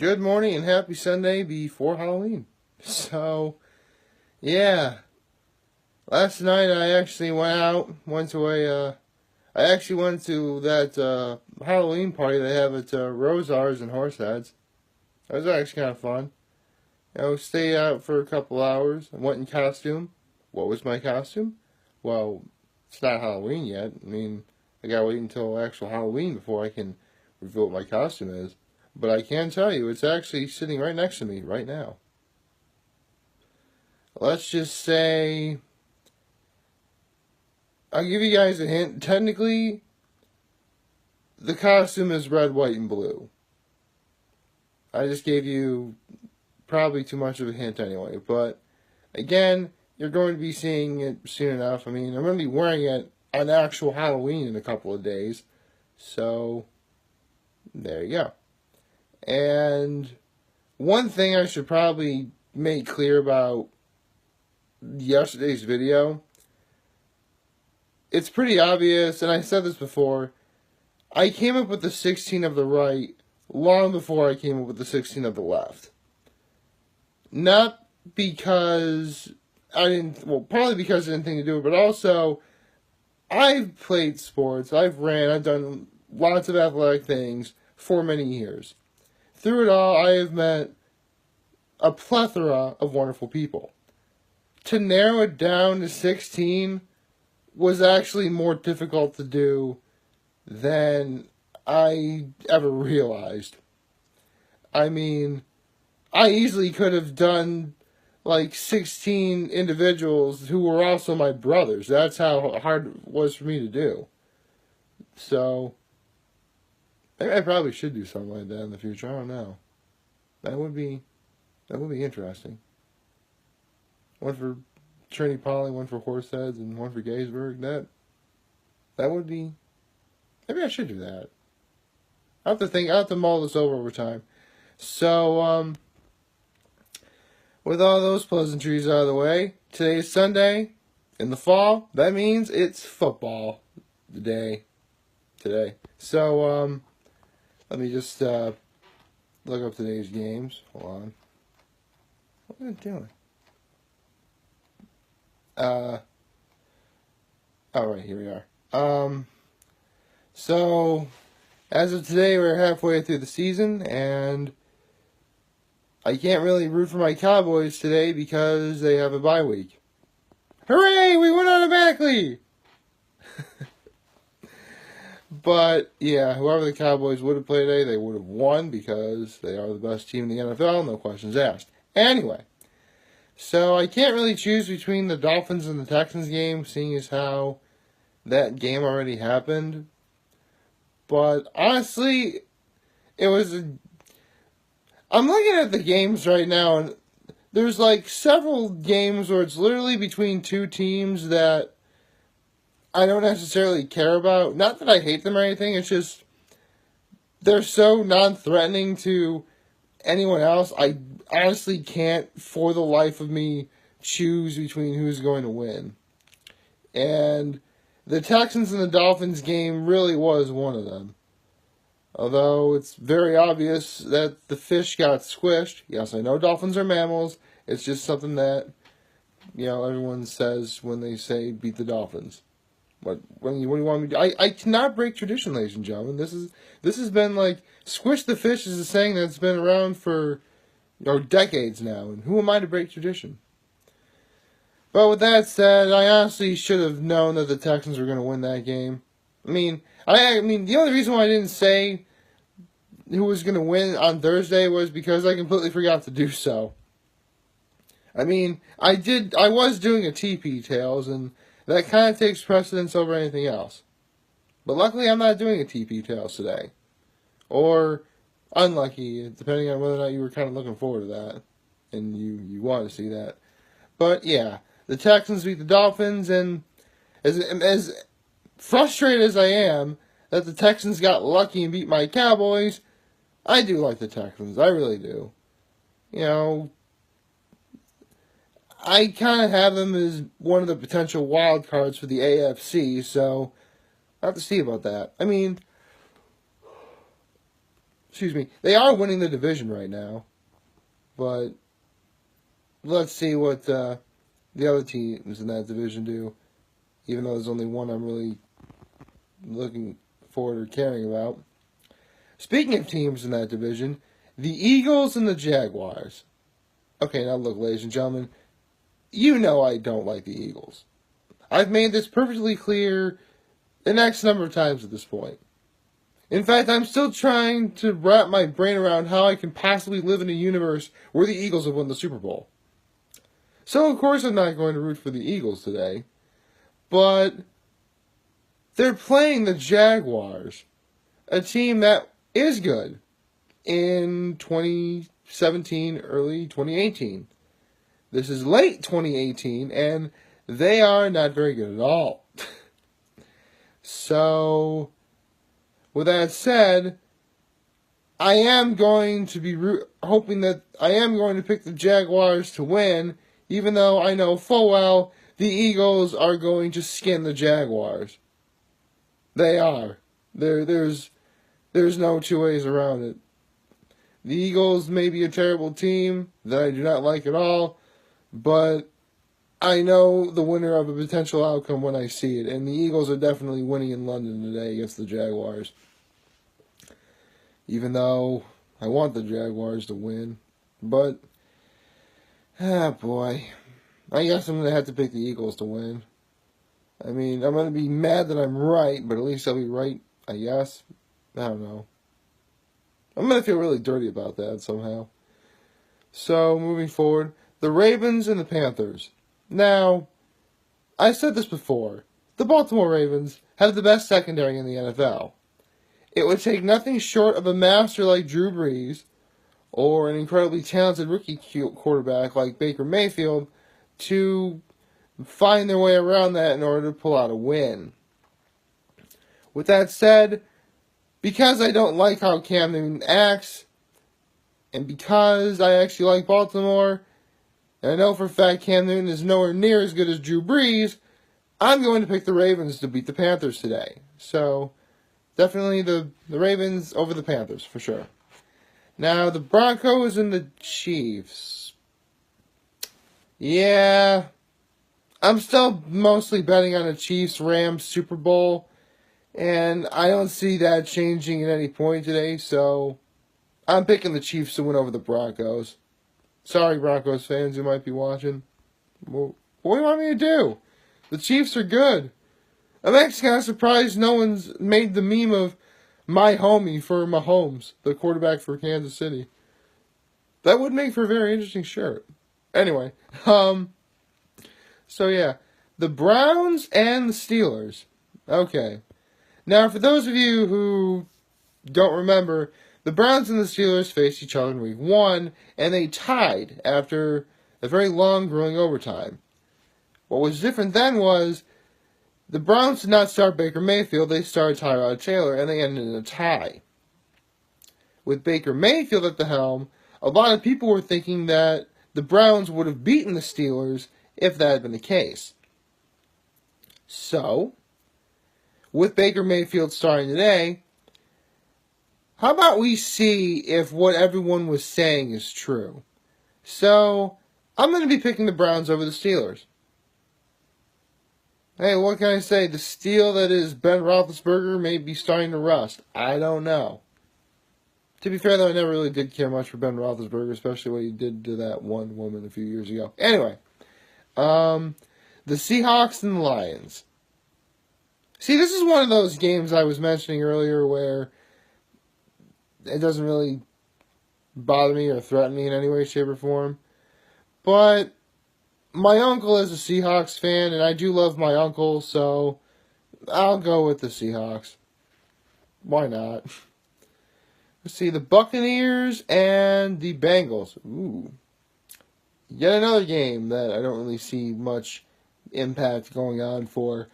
Good morning and happy Sunday before Halloween. So, yeah. Last night I actually went to that Halloween party they have at Rosars and Horseheads. That was actually kind of fun. Stayed out for a couple hours. I went in costume. What was my costume? Well, it's not Halloween yet. I gotta wait until actual Halloween before I can reveal what my costume is. But I can tell you, it's actually sitting right next to me right now. Let's just say, I'll give you guys a hint. Technically, the costume is red, white, and blue. I just gave you probably too much of a hint anyway. But, again, you're going to be seeing it soon enough. I'm going to be wearing it on actual Halloween in a couple of days. So, there you go. And one thing I should probably make clear about yesterday's video, it's pretty obvious, and I said this before, I came up with the 16 of the right long before I came up with the 16 of the left. Not because probably because I didn't think to do it, but also, I've played sports, I've done lots of athletic things for many years. Through it all, I have met a plethora of wonderful people. To narrow it down to 16 was actually more difficult to do than I ever realized. I easily could have done like 16 individuals who were also my brothers. That's how hard it was for me to do. So, maybe I probably should do something like that in the future. I don't know. That would be interesting. One for Trinity Poly, one for Horseheads, and one for Gettysburg. That would be. Maybe I should do that. I have to mull this over time. So, with all those pleasantries out of the way, today's Sunday in the fall. That means it's football day today. So, let me just look up today's games. Hold on. What am I doing? Alright, here we are. So, as of today, we're halfway through the season, and I can't really root for my Cowboys today because they have a bye week. Hooray! We win automatically! But, yeah, whoever the Cowboys would have played today, they would have won because they are the best team in the NFL, no questions asked. Anyway, so I can't really choose between the Dolphins and the Texans game, seeing as how that game already happened. But, honestly, I'm looking at the games right now, and there's like several games where it's literally between two teams that I don't necessarily care about. Not that I hate them or anything, it's just they're so non-threatening to anyone else. I honestly can't, for the life of me, choose between who's going to win. And the Texans and the Dolphins game really was one of them. Although it's very obvious that the fish got squished. Yes, I know dolphins are mammals. It's just something that, everyone says when they say beat the Dolphins. What do you want me to do? I cannot break tradition, ladies and gentlemen. This has been like, squish the fish is a saying that's been around for decades now, and who am I to break tradition? But with that said, I honestly should have known that the Texans were going to win that game. The only reason why I didn't say who was going to win on Thursday was because I completely forgot to do so. I was doing a TP Tales, and that kind of takes precedence over anything else. But luckily, I'm not doing a TP Tales today. Or unlucky, depending on whether or not you were kind of looking forward to that, and you want to see that. But yeah, the Texans beat the Dolphins, and as frustrated as I am that the Texans got lucky and beat my Cowboys, I do like the Texans. I really do. I kind of have them as one of the potential wild cards for the AFC, so I'll have to see about that. excuse me, they are winning the division right now. But let's see what the other teams in that division do. Even though there's only one I'm really looking forward or caring about. Speaking of teams in that division, the Eagles and the Jaguars. Okay, now look, ladies and gentlemen, you know I don't like the Eagles. I've made this perfectly clear an X number of times at this point. In fact, I'm still trying to wrap my brain around how I can possibly live in a universe where the Eagles have won the Super Bowl. So, of course, I'm not going to root for the Eagles today. But they're playing the Jaguars, a team that is good in 2017, early 2018. This is late 2018, and they are not very good at all. So, with that said, I am going to be hoping that I am going to pick the Jaguars to win, even though I know full well the Eagles are going to skin the Jaguars. They are. There's no two ways around it. The Eagles may be a terrible team that I do not like at all, but I know the winner of a potential outcome when I see it, and the Eagles are definitely winning in London today against the Jaguars. Even though I want the Jaguars to win, but boy, I guess I'm gonna have to pick the Eagles to win. I mean, I'm gonna be mad that I'm right, but at least I'll be right, I guess. I don't know. I'm gonna feel really dirty about that somehow. So, moving forward, the Ravens and the Panthers. Now, I said this before. The Baltimore Ravens have the best secondary in the NFL. It would take nothing short of a master like Drew Brees or an incredibly talented rookie quarterback like Baker Mayfield to find their way around that in order to pull out a win. With that said, because I don't like how Cam Newton acts, and because I actually like Baltimore, and I know for a fact Cam Newton is nowhere near as good as Drew Brees, I'm going to pick the Ravens to beat the Panthers today. So, definitely the Ravens over the Panthers, for sure. Now, the Broncos and the Chiefs. Yeah, I'm still mostly betting on a Chiefs-Rams Super Bowl, and I don't see that changing at any point today, so I'm picking the Chiefs to win over the Broncos. Sorry, Broncos fans who might be watching. Well, what do you want me to do? The Chiefs are good. I'm actually kind of surprised no one's made the meme of my homie for Mahomes, the quarterback for Kansas City. That would make for a very interesting shirt. Anyway, so yeah, the Browns and the Steelers. Okay. Now, for those of you who don't remember, the Browns and the Steelers faced each other in Week 1, and they tied after a very long, grueling overtime. What was different then was the Browns did not start Baker Mayfield, they started Tyrod Taylor, and they ended in a tie. With Baker Mayfield at the helm, a lot of people were thinking that the Browns would have beaten the Steelers if that had been the case. So, with Baker Mayfield starting today, how about we see if what everyone was saying is true? So, I'm going to be picking the Browns over the Steelers. Hey, what can I say? The steel that is Ben Roethlisberger may be starting to rust. I don't know. To be fair, though, I never really did care much for Ben Roethlisberger, especially what he did to that one woman a few years ago. Anyway, the Seahawks and the Lions. See, this is one of those games I was mentioning earlier where it doesn't really bother me or threaten me in any way, shape, or form. But my uncle is a Seahawks fan, and I do love my uncle, so I'll go with the Seahawks. Why not? Let's see, the Buccaneers and the Bengals. Ooh. Yet another game that I don't really see much impact going on for,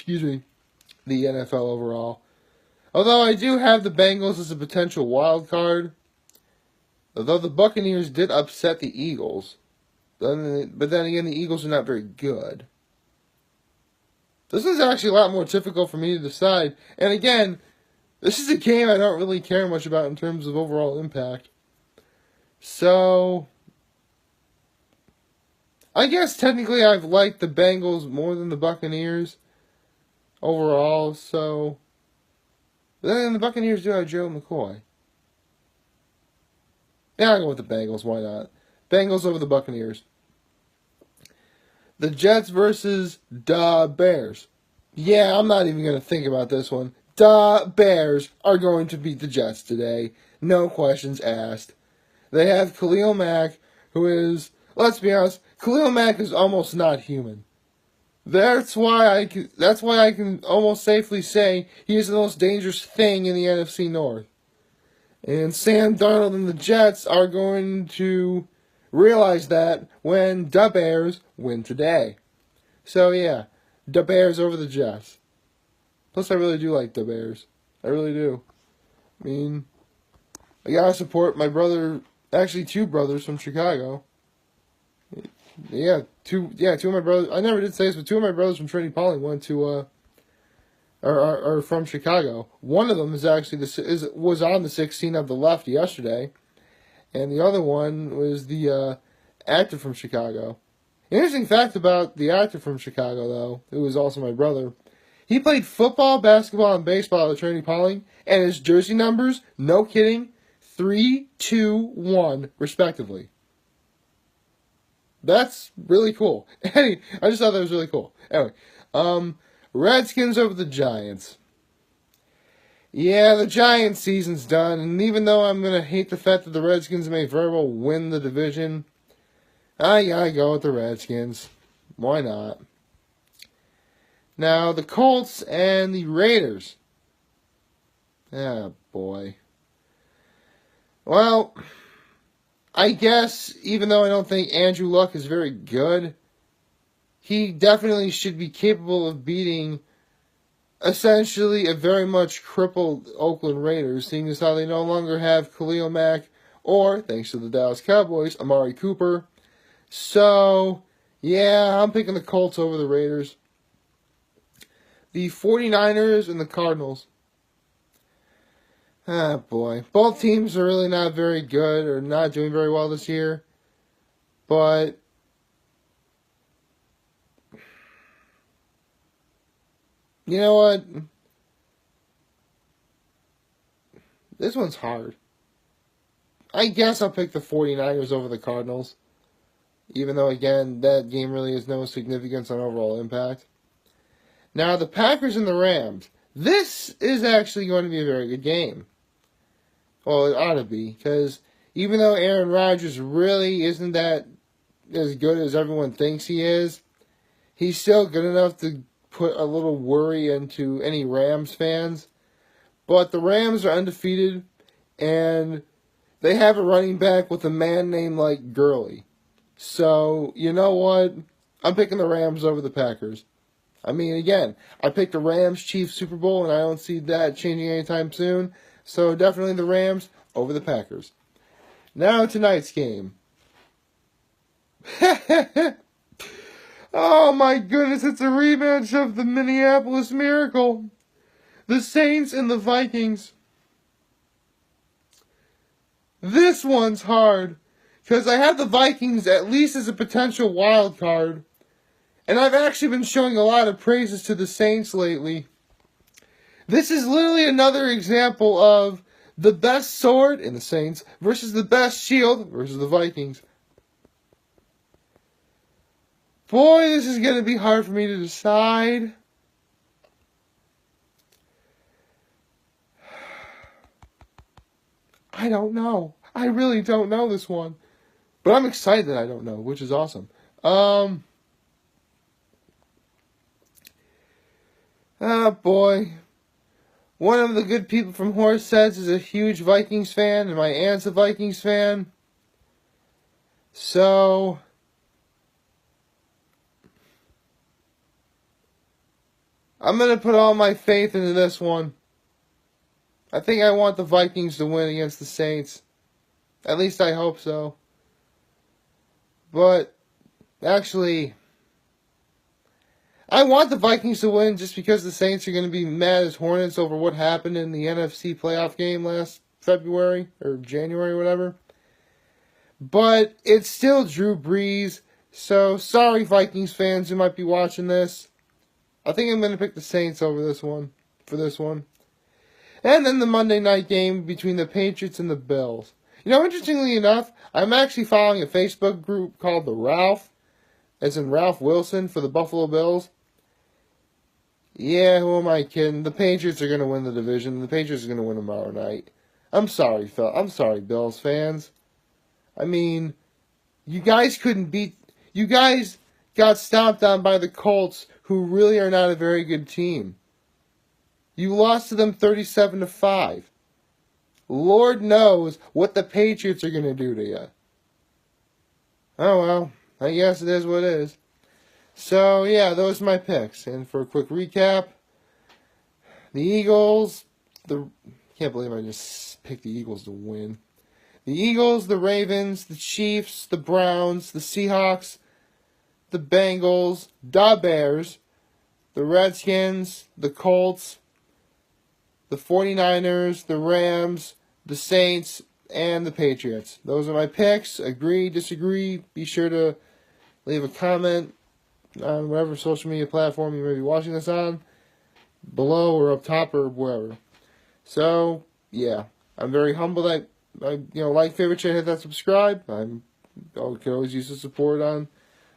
the NFL overall. Although I do have the Bengals as a potential wild card. Although the Buccaneers did upset the Eagles. But then again, the Eagles are not very good. This is actually a lot more difficult for me to decide. And again, This is a game I don't really care much about in terms of overall impact. So, I guess technically I've liked the Bengals more than the Buccaneers overall, so... But then the Buccaneers do have Joe McCoy. Yeah, I'll go with the Bengals, why not? Bengals over the Buccaneers. The Jets versus the Bears. Yeah, I'm not even going to think about this one. The Bears are going to beat the Jets today. No questions asked. They have Khalil Mack, who is, let's be honest, Khalil Mack is almost not human. That's why I can almost safely say he is the most dangerous thing in the NFC North. And Sam Darnold and the Jets are going to realize that when the Bears win today. So yeah, the Bears over the Jets. Plus I really do like the Bears. I really do. I mean, I gotta support my brother, actually two brothers from Chicago. Two of my brothers, I never did say this, but two of my brothers from Trinity Poly went to, are from Chicago. One of them is actually was on the 16 of the left yesterday, and the other one was the actor from Chicago. Interesting fact about the actor from Chicago, though, who was also my brother. He played football, basketball, and baseball at Trinity Poly, and his jersey numbers, no kidding, 3, 2, 1, respectively. That's really cool. I just thought that was really cool. Anyway, Redskins over the Giants. Yeah, the Giants season's done, and even though I'm going to hate the fact that the Redskins may very well win the division, I gotta go with the Redskins. Why not? Now, the Colts and the Raiders. Ah, boy. Well, I guess, even though I don't think Andrew Luck is very good, he definitely should be capable of beating essentially a very much crippled Oakland Raiders, seeing as how they no longer have Khalil Mack or, thanks to the Dallas Cowboys, Amari Cooper. So, yeah, I'm picking the Colts over the Raiders. The 49ers and the Cardinals. Ah, boy. Both teams are really not very good or not doing very well this year. But you know what? This one's hard. I guess I'll pick the 49ers over the Cardinals. Even though, again, that game really has no significance on overall impact. Now, the Packers and the Rams. This is actually going to be a very good game. Well, it ought to be, because even though Aaron Rodgers really isn't that as good as everyone thinks he is, he's still good enough to put a little worry into any Rams fans. But the Rams are undefeated, and they have a running back with a man named like Gurley. So, you know what? I'm picking the Rams over the Packers. I mean, again, I picked the Rams-Chiefs Super Bowl, and I don't see that changing anytime soon. So, definitely the Rams over the Packers. Now, tonight's game. Oh, my goodness, it's a rematch of the Minneapolis Miracle. The Saints and the Vikings. This one's hard, because I have the Vikings at least as a potential wild card. And I've actually been showing a lot of praises to the Saints lately. This is literally another example of the best sword in the Saints versus the best shield versus the Vikings. Boy, this is going to be hard for me to decide. I don't know. I really don't know this one. But I'm excited that I don't know, which is awesome. Oh, boy. One of the good people from Horse Sense is a huge Vikings fan, and my aunt's a Vikings fan. So, I'm going to put all my faith into this one. I think I want the Vikings to win against the Saints. At least I hope so. But, actually, I want the Vikings to win just because the Saints are going to be mad as hornets over what happened in the NFC playoff game last February or January, whatever. But it's still Drew Brees. So, sorry, Vikings fans who might be watching this. I think I'm going to pick the Saints over this one, for this one. And then the Monday night game between the Patriots and the Bills. You know, interestingly enough, I'm actually following a Facebook group called The Ralph, as in Ralph Wilson for the Buffalo Bills. Yeah, who am I kidding? The Patriots are going to win the division. The Patriots are going to win tomorrow night. I'm sorry, Bills fans. I mean, you guys got stomped on by the Colts, who really are not a very good team. You lost to them 37-5. Lord knows what the Patriots are going to do to you. Oh well, I guess it is what it is. So yeah, those are my picks. And for a quick recap, the Eagles, can't believe I just picked the Eagles to win. The Eagles, the Ravens, the Chiefs, the Browns, the Seahawks, the Bengals, the Bears, the Redskins, the Colts, the 49ers, the Rams, the Saints, and the Patriots. Those are my picks. Agree, disagree. Be sure to leave a comment on whatever social media platform you may be watching this on, below or up top or wherever. So, yeah. I'm very humble that like, favorite, share, hit that subscribe. I could always use the support on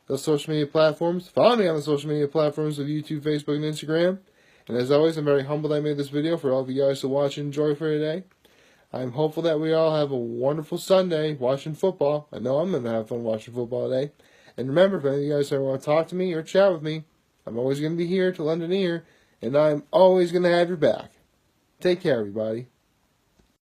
those social media platforms. Follow me on the social media platforms of YouTube, Facebook, and Instagram. And as always, I'm very humbled I made this video for all of you guys to watch and enjoy for today. I'm hopeful that we all have a wonderful Sunday watching football. I know I'm going to have fun watching football today. And remember, if any of you guys ever want to talk to me or chat with me, I'm always going to be here to lend an ear, and I'm always going to have your back. Take care, everybody.